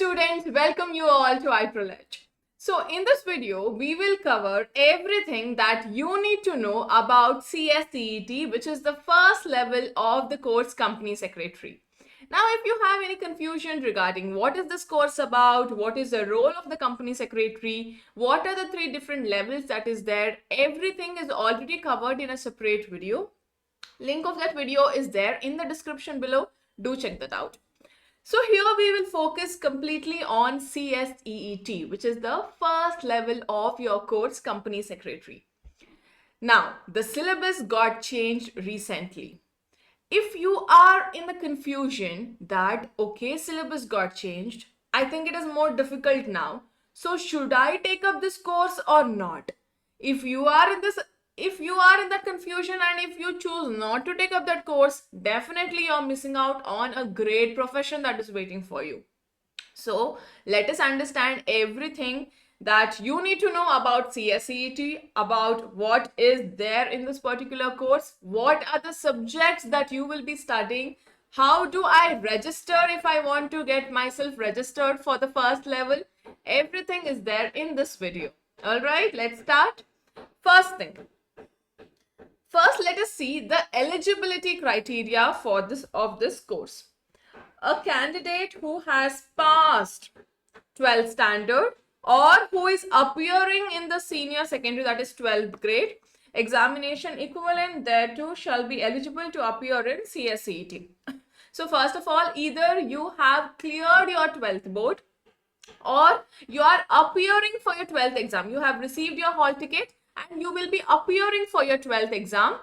students, welcome you all to iProLedge. So in this video, we will cover everything that you need to know about CSCET, which is the first level of the course Company Secretary. Now, if you have any confusion regarding what is this course about, what is the role of the Company Secretary, what are the three different levels that is there, everything is already covered in a separate video. Link of that video is there in the description below. Do check that out. So here we will focus completely on CSEET, which is the first level of your course Company Secretary. Now, the syllabus got changed recently. If you are in the confusion that, okay, syllabus got changed, I think it is more difficult now. So should I take up this course or not? If you are in that confusion and if you choose not to take up that course, definitely you're missing out on a great profession that is waiting for you. So let us understand everything that you need to know about CSET, about what is there in this particular course, what are the subjects that you will be studying, how do I register if I want to get myself registered for the first level. Everything is there in this video. All right, let's start. First, let us see the eligibility criteria for this course. A candidate who has passed 12th standard or who is appearing in the senior secondary, that is 12th grade, examination equivalent thereto shall be eligible to appear in CSCET. So first of all, either you have cleared your 12th board or you are appearing for your 12th exam. You have received your hall ticket and you will be appearing for your 12th exam.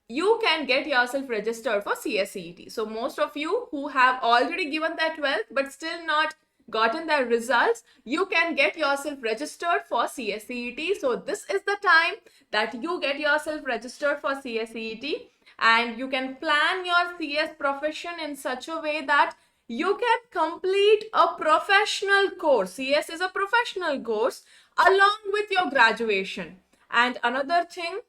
You can get yourself registered for CSCET. So most of you who have already given that 12th but still not gotten their results, you can get yourself registered for CSCET. So this is the time that you get yourself registered for CSCET and you can plan your CS profession in such a way that you can complete a professional course. CS is a professional course along with your graduation. And another thing,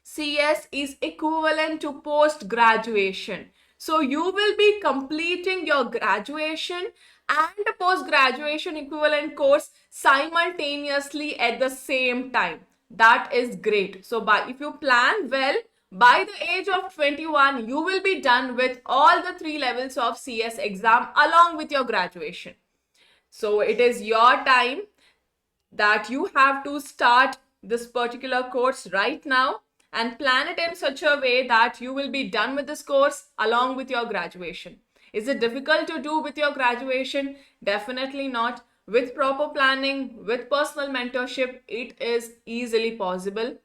CS is equivalent to post-graduation. So you will be completing your graduation and post-graduation equivalent course simultaneously at the same time. That is great. So if you plan well, by the age of 21, you will be done with all the three levels of CS exam along with your graduation. So it is your time that you have to start this particular course right now and plan it in such a way that you will be done with this course along with your graduation. Is it difficult to do with your graduation? Definitely not. With proper planning, with personal mentorship, it is easily possible.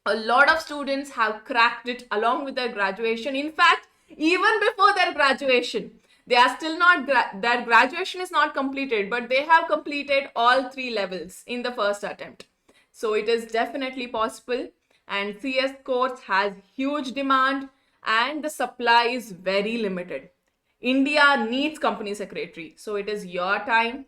A lot of students have cracked it along with their graduation. In fact, even before their graduation, they are still not, their graduation is not completed, but they have completed all three levels in the first attempt. So it is definitely possible, and CS course has huge demand and the supply is very limited. India needs Company Secretary. So it is your time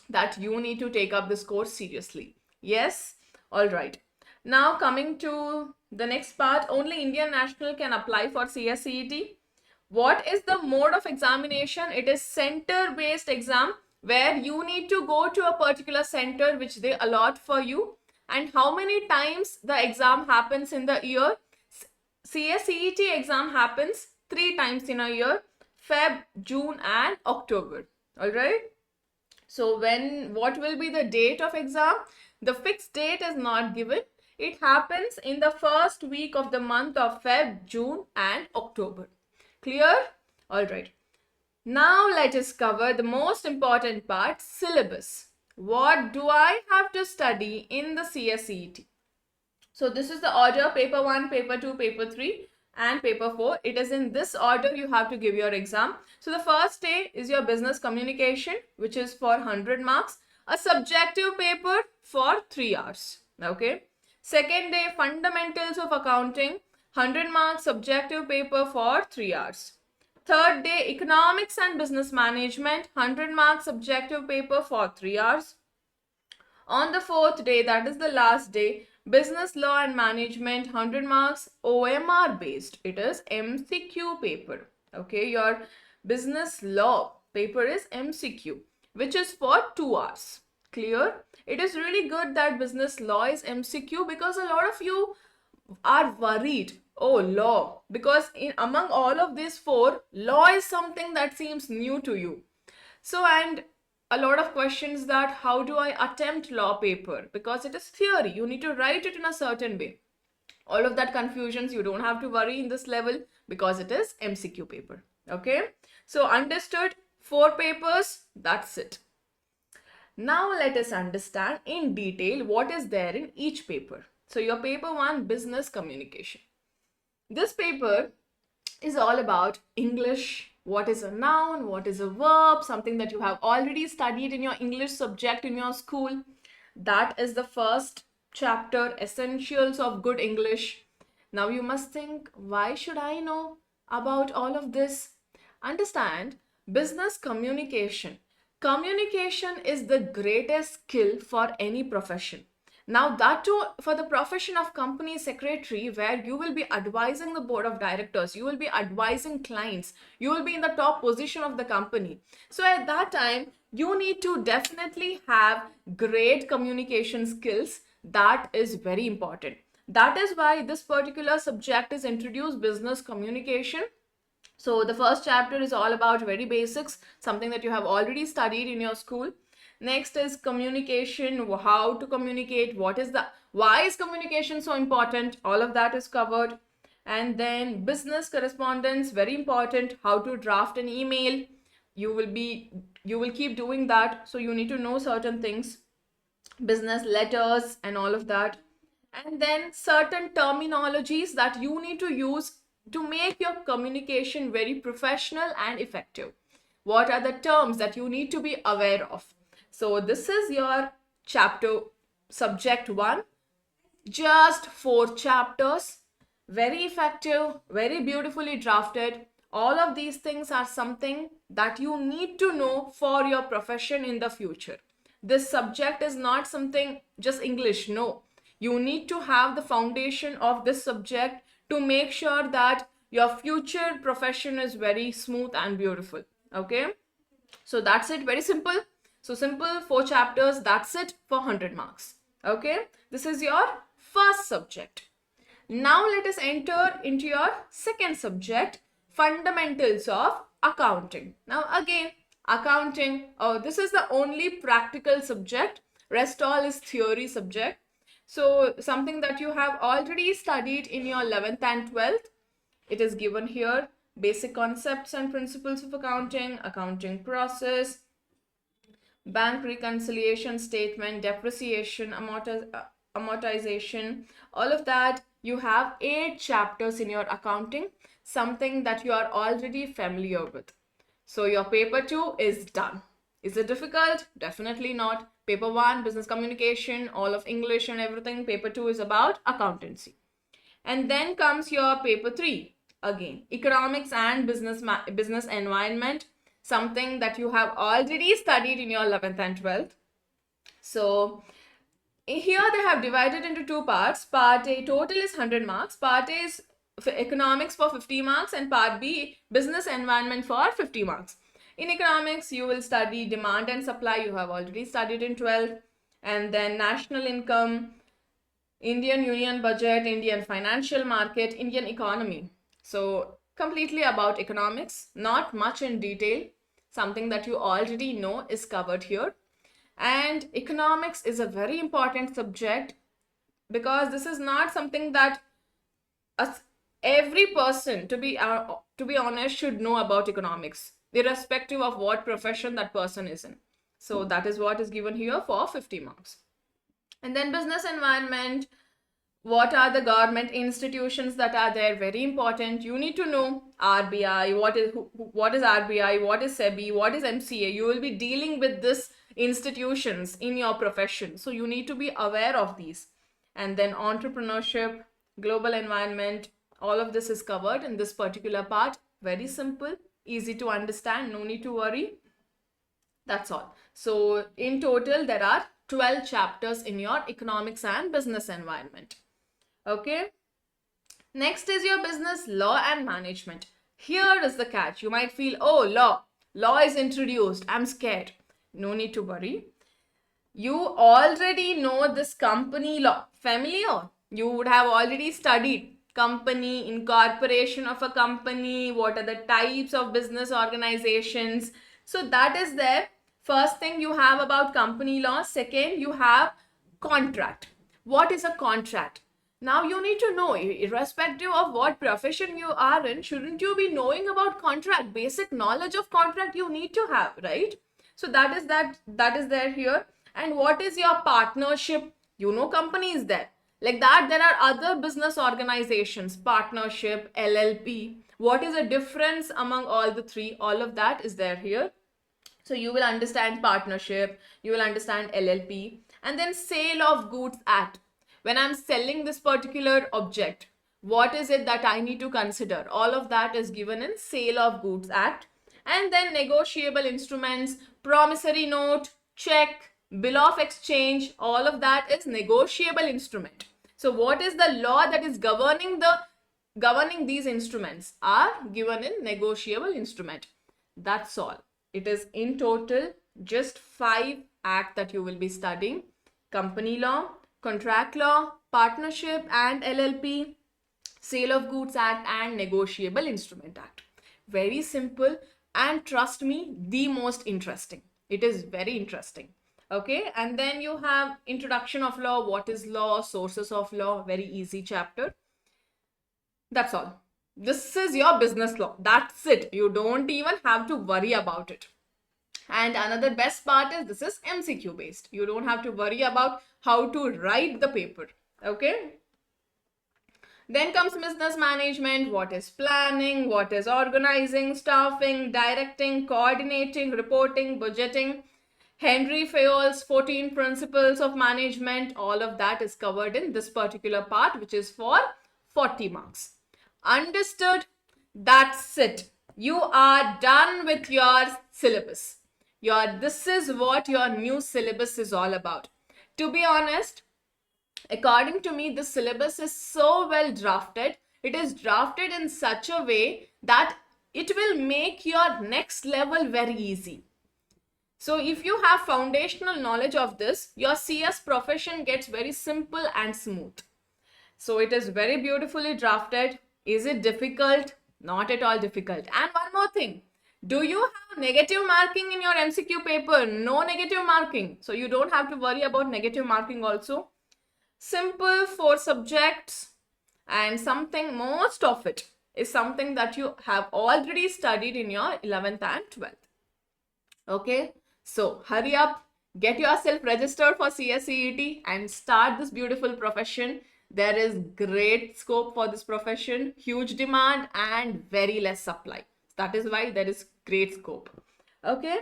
that you need to take up this course seriously. Yes? All right. Now coming to the next part, only Indian national can apply for CSCET. What is the mode of examination? It is center-based exam where you need to go to a particular center which they allot for you. And how many times the exam happens in the year? CSCET exam happens 3 times in a year, Feb, June and October. All right. So what will be the date of exam? The fixed date is not given. It happens in the first week of the month of Feb, June and October. Clear? All right. Now let us cover the most important part, syllabus. What do I have to study in the CSCET? So this is the order: paper 1, paper 2, paper 3 and paper 4. It is in this order you have to give your exam. So the first day is your business communication, which is for 100 marks. A subjective paper for 3 hours. Okay. Second day, fundamentals of accounting, 100 marks subjective paper for 3 hours. Third day, economics and business management, 100 marks subjective paper for 3 hours. On the fourth day, that is the last day, business law and management, 100 marks OMR based. It is MCQ paper. Okay, your business law paper is MCQ. which is for 2 hours. Clear? It is really good that business law is MCQ because a lot of you are worried. Oh, law. Because among all of these four, law is something that seems new to you. So, and a lot of questions that how do I attempt law paper? Because it is theory. You need to write it in a certain way. All of that confusions, you don't have to worry in this level because it is MCQ paper. Okay. So understood, 4 papers, that's it. Now let us understand in detail what is there in each paper. So your paper 1, business communication. This paper is all about English. What is a noun? What is a verb? Something that you have already studied in your English subject in your school. That is the first chapter, essentials of good English. Now you must think, why should I know about all of this? Understand, business communication. Communication is the greatest skill for any profession. Now that too for the profession of company secretary, where you will be advising the board of directors, you will be advising clients, you will be in the top position of the company. So at that time, you need to definitely have great communication skills. That is very important. That is why this particular subject is introduced, business communication. So the first chapter is all about very basics, something that you have already studied in your school. Next is communication, how to communicate, why is communication so important? All of that is covered. And then business correspondence, very important, how to draft an email. You will keep doing that, so you need to know certain things, business letters and all of that. And then certain terminologies that you need to use to make your communication very professional and effective. What are the terms that you need to be aware of? So this is your chapter subject 1. Just 4 chapters, very effective, very beautifully drafted. All of these things are something that you need to know for your profession in the future. This subject is not something just English, no. You need to have the foundation of this subject to make sure that your future profession is very smooth and beautiful. Okay, so that's it, very simple. So simple, 4 chapters, that's it for 100 marks. Okay, this is your first subject. Now let us enter into your second subject, fundamentals of accounting. Now again, accounting, this is the only practical subject, rest all is theory subject. So something that you have already studied in your 11th and 12th, it is given here, basic concepts and principles of accounting, accounting process, bank reconciliation statement, depreciation, amortization, all of that. You have 8 chapters in your accounting, something that you are already familiar with. So your paper 2 is done. Is it difficult? Definitely not. Paper 1, business communication, all of English and everything. Paper 2 is about accountancy. And then comes your paper 3, again, economics and business environment, something that you have already studied in your 11th and 12th. So here they have divided into 2 parts. Part A total is 100 marks. Part A is for economics for 50 marks and part B business environment for 50 marks. In economics, you will study demand and supply. You have already studied in 12th. And then national income, Indian Union budget, Indian financial market, Indian economy. So completely about economics, not much in detail. Something that you already know is covered here. And economics is a very important subject because this is not something that every person, to be honest, should know about economics, irrespective of what profession that person is in. So that is what is given here for 50 marks. And then business environment, what are the government institutions that are there? Very important. You need to know RBI, what is RBI, what is SEBI, what is MCA. You will be dealing with these institutions in your profession. So you need to be aware of these. And then entrepreneurship, global environment, all of this is covered in this particular part. Very simple, easy to understand, no need to worry. That's all. So in total, there are 12 chapters in your economics and business environment. Okay. Next is your business law and management. Here is the catch. You might feel, oh, law is introduced, I'm scared. No need to worry. You already know this company law. Familiar? You would have already studied company, incorporation of a company, what are the types of business organizations. So that is there. First thing you have about company law. Second, you have contract. What is a contract? Now you need to know, irrespective of what profession you are in, shouldn't you be knowing about contract? Basic knowledge of contract you need to have, right? So that is there here. And what is your partnership? You know, company is there. Like that, there are other business organizations, partnership, LLP. What is the difference among all the three? All of that is there here. So you will understand partnership, you will understand LLP, and then sale of goods act. When I'm selling this particular object, what is it that I need to consider? All of that is given in sale of goods act. And then negotiable instruments, promissory note, check, bill of exchange, all of that is negotiable instrument. So what is the law that is governing these instruments are given in negotiable instrument. That's all. It is in total just 5 acts that you will be studying: company law, contract law, partnership and LLP, sale of goods act, and negotiable instrument act. Very simple, and trust me, the most interesting. It is very interesting. Okay, and then you have introduction of law, what is law, sources of law, very easy chapter. That's all. This is your business law. That's it. You don't even have to worry about it. And another best part is this is MCQ based. You don't have to worry about how to write the paper. Okay. Then comes business management. What is planning? What is organizing, staffing, directing, coordinating, reporting, budgeting? Henry Fayol's 14 principles of management. All of that is covered in this particular part, which is for 40 marks. Understood? That's it. You are done with your syllabus. This is what your new syllabus is all about. To be honest, according to me, this syllabus is so well drafted. It is drafted in such a way that it will make your next level very easy. So if you have foundational knowledge of this, your CS profession gets very simple and smooth. So it is very beautifully drafted. Is it difficult? Not at all difficult. And one more thing. Do you have negative marking in your MCQ paper? No negative marking. So you don't have to worry about negative marking also. Simple 4 subjects, and something, most of it is something that you have already studied in your 11th and 12th. Okay. So hurry up, get yourself registered for CSCET and start this beautiful profession. There is great scope for this profession, huge demand and very less supply. That is why there is great scope. Okay.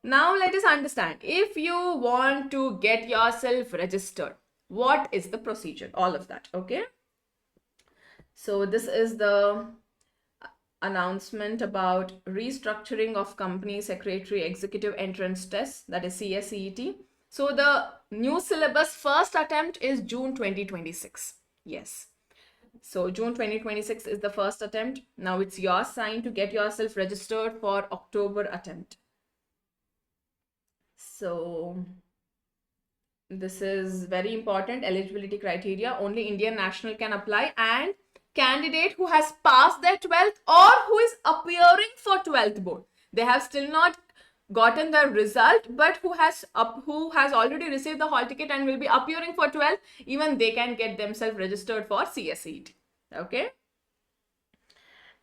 Now let us understand. If you want to get yourself registered, what is the procedure? All of that. Okay. So this is the announcement about restructuring of company secretary executive entrance test, that is CSCET. So the new syllabus first attempt is June 2026. Yes. So June 2026 is the first attempt. Now it's your sign to get yourself registered for October attempt. So this is very important. Eligibility criteria: only Indian national can apply, and candidate who has passed their 12th or who is appearing for 12th board. They have still not gotten the result, but who has already received the hall ticket and will be appearing for 12th, even they can get themselves registered for CSCET. Okay.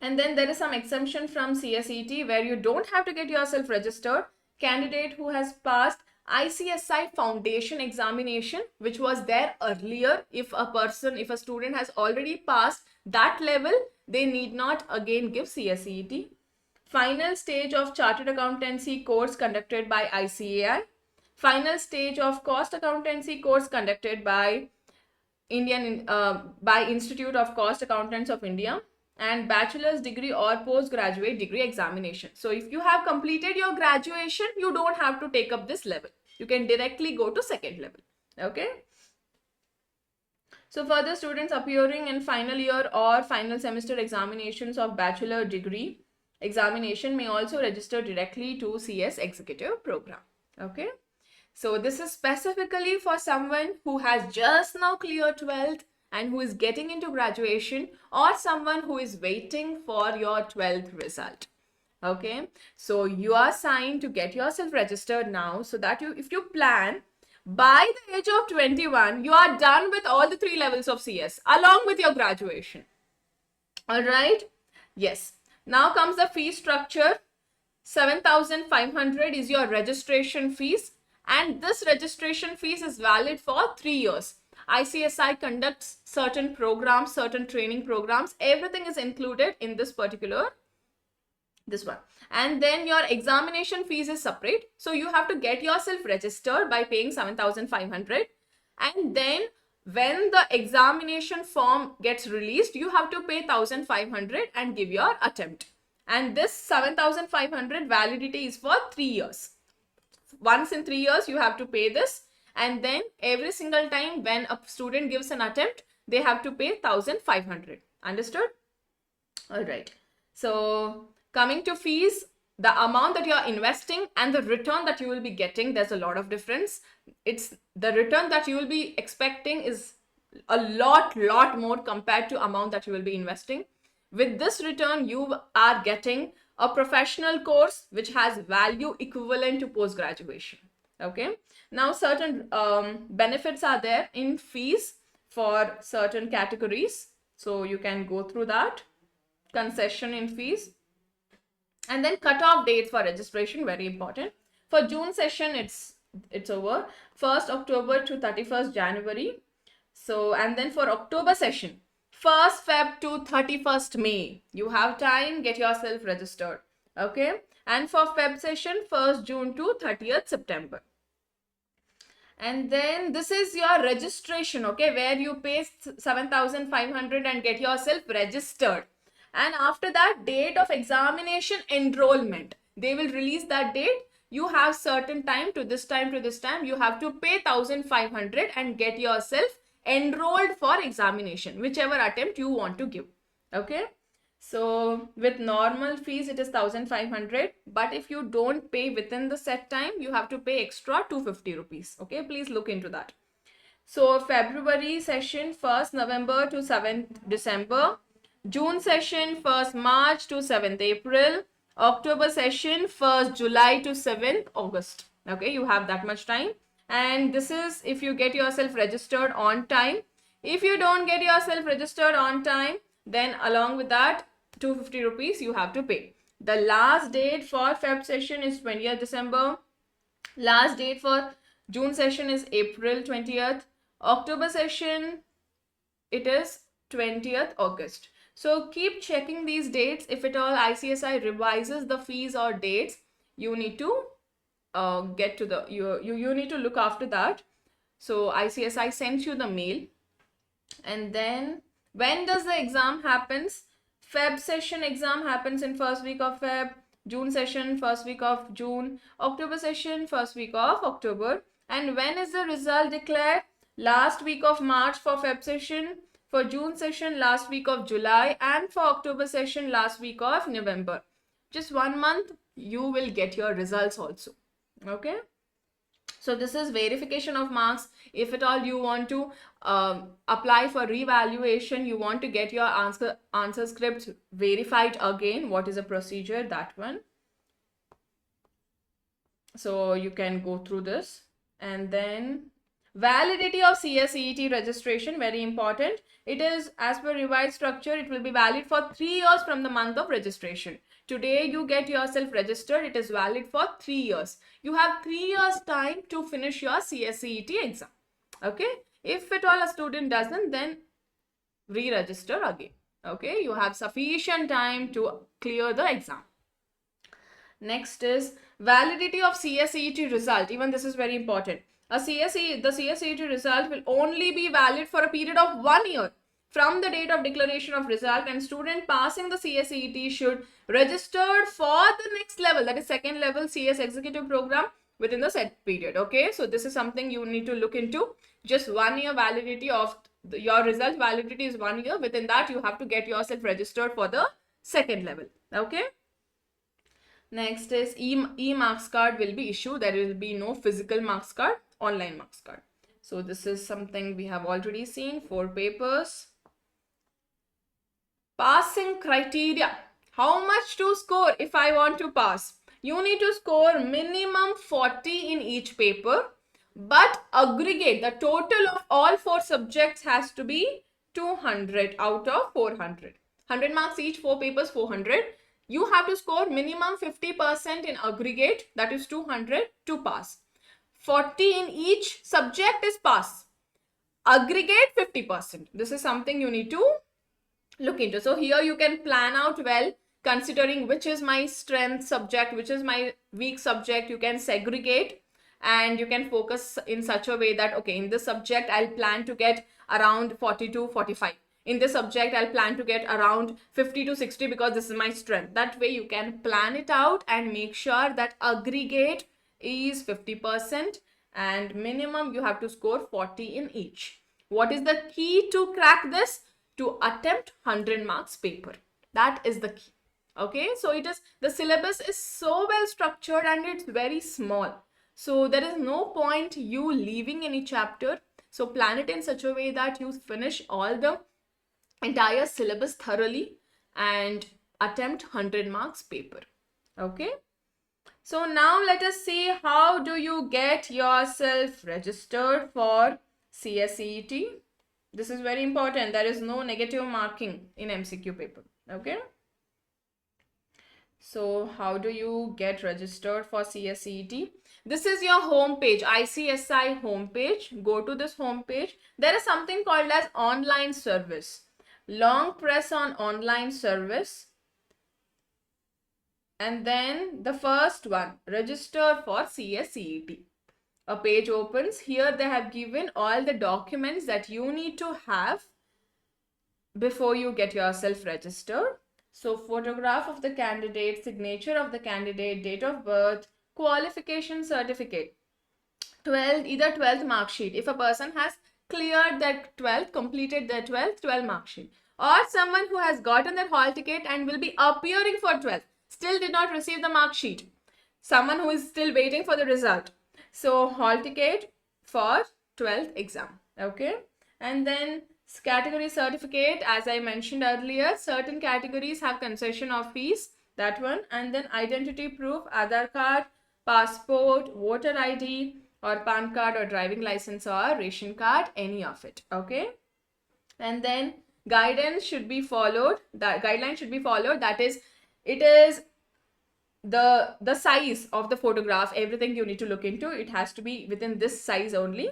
And then there is some exemption from CSCET where you don't have to get yourself registered. Candidate who has passed ICSI foundation examination, which was there earlier. If a student has already passed that level, they need not again give CSCET. Final stage of chartered accountancy course conducted by ICAI. Final stage of cost accountancy course conducted by Institute of Cost Accountants of India. And bachelor's degree or postgraduate degree examination. So if you have completed your graduation, you don't have to take up this level. You can directly go to second level. Okay. So further, students appearing in final year or final semester examinations of bachelor degree examination may also register directly to CS executive program. Okay. So this is specifically for someone who has just now cleared 12th and who is getting into graduation, or someone who is waiting for your 12th result. Okay, so you are signed to get yourself registered now, so that if you plan by the age of 21, you are done with all the 3 levels of CS along with your graduation. All right. Yes. Now comes the fee structure. 7,500 is your registration fees, and this registration fees is valid for 3 years. ICSI conducts certain programs, certain training programs. Everything is included in this particular, this one. And then your examination fees is separate. So you have to get yourself registered by paying 7,500. And then when the examination form gets released, you have to pay 1,500 and give your attempt. And this 7,500 validity is for 3 years. Once in 3 years, you have to pay this. And then every single time when a student gives an attempt, they have to pay 1,500. Understood? All right. So coming to fees, the amount that you're investing and the return that you will be getting, there's a lot of difference. It's the return that you will be expecting is a lot more compared to amount that you will be investing. With this return, you are getting a professional course which has value equivalent to post-graduation. Okay. Now certain benefits are there in fees for certain categories. So you can go through that. Concession in fees. And then cutoff date for registration, very important. For June session, it's over 1st October to 31st January. So, and then for October session, 1st Feb to 31st May, you have time, get yourself registered. Okay. And for Feb session, 1st June to 30th September. And then this is your registration, okay, where you pay 7,500 and get yourself registered. And after that, date of examination enrollment, they will release that date. You have certain time, to this time to this time, you have to pay 1,500 and get yourself enrolled for examination, whichever attempt you want to give. Okay. So with normal fees, it is 1,500. But if you don't pay within the set time, you have to pay extra 250 rupees. Okay. Please look into that. So February session, 1st November to 7th December. June session, 1st March to 7th April. October session, 1st July to 7th August. Okay, you have that much time. And this is if you get yourself registered on time. If you don't get yourself registered on time, then along with that, 250 rupees you have to pay. The last date for Feb session is 20th December. Last date for June session is April 20th. October session, it is 20th August. So keep checking these dates. If at all ICSI revises the fees or dates, you need to get to the, you need to look after that. So ICSI sends you the mail. And then when does the exam happens? Feb session exam happens in first week of Feb. June session, first week of June. October session, first week of October. And when is the result declared? Last week of March for Feb session. For June session, last week of July. And for October session, last week of November. Just 1 month, you will get your results also. Okay. So this is verification of marks. If at all you want to apply for revaluation, you want to get your answer scripts verified again. What is the procedure? That one. So you can go through this. And then validity of CSET registration, very important. It is as per revised structure, it will be valid for 3 years from the month of registration. Today you get yourself registered, it is valid for 3 years. You have 3 years time to finish your CSET exam. Okay. If at all a student doesn't, then re-register again. Okay. You have sufficient time to clear the exam. Next is validity of CSET result. Even this is very important. The CSET result will only be valid for a period of 1 year from the date of declaration of result, and student passing the CSET should register for the next level, that is second level CS executive program within the set period. Okay, so this is something you need to look into. Just 1 year validity of your result validity is 1 year. Within that, you have to get yourself registered for the second level. Okay. Next is e-marks card will be issued. There will be no physical marks card, online marks card. So this is something we have already seen. 4 papers. Passing criteria. How much to score if I want to pass? You need to score minimum 40 in each paper, but aggregate the total of all 4 subjects has to be 200 out of 400. 100 marks each, 4 papers, 400. You have to score minimum 50% in aggregate, that is 200 to pass. 40 in each subject is pass. Aggregate 50%. This is something you need to look into. So here you can plan out well, considering which is my strength subject, which is my weak subject. You can segregate and you can focus in such a way that, okay, in this subject I'll plan to get around 40 to 45. In this subject I'll plan to get around 50 to 60 because this is my strength. That way you can plan it out and make sure that aggregate is 50% and minimum you have to score 40 in each. What is the key to crack this? To attempt 100 marks paper. That is the key. Okay, so it is, the syllabus is so well structured and it's very small. So there is no point you leaving any chapter. So plan it in such a way that you finish all the entire syllabus thoroughly and attempt 100 marks paper. Okay. So now let us see how do you get yourself registered for CSCET. This is very important. There is no negative marking in MCQ paper. Okay. So how do you get registered for CSCET? This is your home page, ICSI home page. Go to this home page. There is something called as online service. Long press on online service. And then the first one, register for CSCET. A page opens. Here they have given all the documents that you need to have before you get yourself registered. So photograph of the candidate, signature of the candidate, date of birth, qualification certificate, 12th, either 12th mark sheet. If a person has cleared that 12th, completed their 12th, 12 mark sheet, or someone who has gotten their hall ticket and will be appearing for 12th, still did not receive the mark sheet. Someone who is still waiting for the result. So hall ticket for 12th exam. Okay. And then category certificate, as I mentioned earlier, certain categories have concession of fees, that one. And then identity proof, Aadhaar card, passport, voter ID or PAN card or driving license or ration card, any of it. Okay. And then guidance should be followed. That guideline should be followed. That is, it is the size of the photograph, everything you need to look into. It has to be within this size only.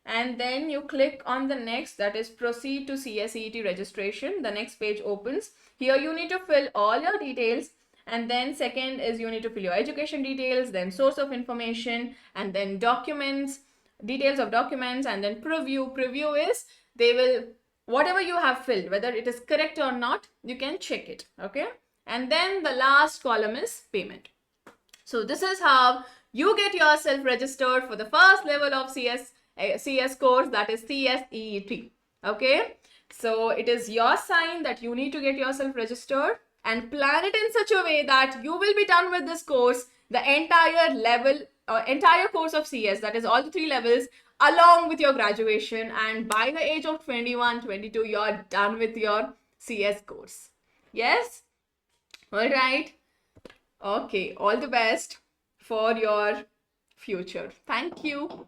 And then you click on the next, that is proceed to CSCET registration. The next page opens. Here you need to fill all your details. And then second is you need to fill your education details, then source of information, and then documents, details of documents, and then preview. Preview is they will, whatever you have filled, whether it is correct or not, you can check it. Okay. And then the last column is payment. So this is how you get yourself registered for the first level of CS course, that is CSEET. Okay. So it is your sign that you need to get yourself registered and plan it in such a way that you will be done with this course, the entire level, entire course of CS, that is all the 3 levels, along with your graduation. And by the age of 21, 22, you're done with your CS course. Yes? All right. Okay. All the best for your future. Thank you.